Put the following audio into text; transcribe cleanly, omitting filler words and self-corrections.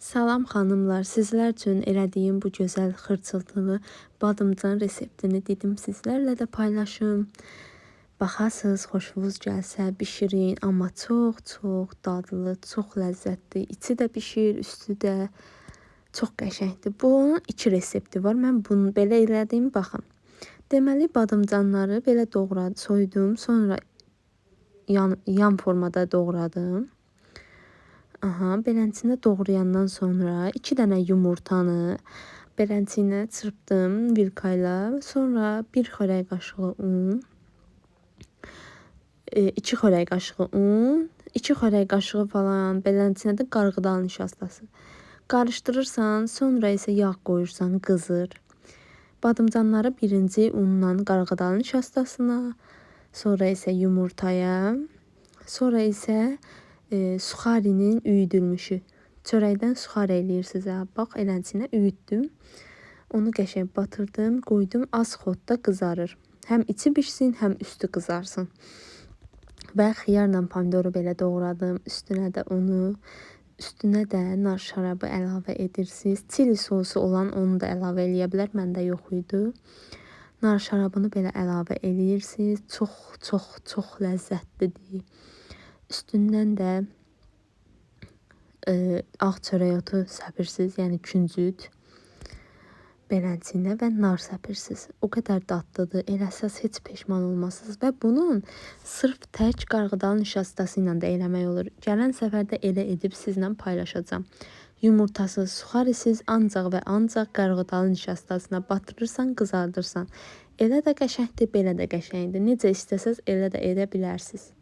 Salam xanımlar, sizlər üçün elədiyim bu gözəl xırçıltılı badımcan reseptini dedim sizlərlə də paylaşım. Baxasınız, xoşunuz gəlsə bişirin, amma çox dadlı, çox ləzzətli. İçi də bişir, üstü də çox qəşəngdir. Bunun iki resepti var. Mən bunu belə elədim, baxın. Deməli, badımcanları belə soydum, sonra yan formada doğradım. Belənçində doğrayandan sonra 2 dənə yumurtanı belənçinə çırpdım vilka ilə. Sonra 1 xörək qaşığı un, 2 xörək qaşığı un, 2 xörək qaşığı falan belənçinə də qarğıdal nişastası. Qarışdırırsan, sonra isə yağ qoyursan, qızır. Badımcanları birinci unla qarğıdal nişastasına, sonra isə yumurtaya, sonra isə suxarinin üyüdülmüşü. Çörəkdən suxar eləyirsiniz. Bax, elənçinə üyütdüm. Onu qəşəng batırdım, qoydum. Az xodda qızarır. Həm içi bişsin, həm üstü qızarsın. Və xiyarla pomidoru belə doğradım. Üstünə də onu, üstünə də nar şarabı əlavə edirsiniz. Çili sosu olan onu da əlavə eləyə bilər. Məndə yox idi. Nar şarabını belə əlavə eləyirsiniz. Çox ləzzətlidir. Üstündən də ağ çörək otu səpirsiniz, yəni küncüt belənçinə və nar səpirsiniz. O qədər dadlıdır, eləsəz heç peşman olmazsınız və bunun sırf tək qarğıdal nişastası ilə də eləmək olur. Gələn səfərdə elə edib sizlə paylaşacağım. Yumurtasız suxarisiz ancaq və ancaq qarğıdal nişastasına batırırsan, qızardırsan. Elə də qəşəngdir, belə də qəşəngdir. Necə istəsəz elə də edə bilərsiniz.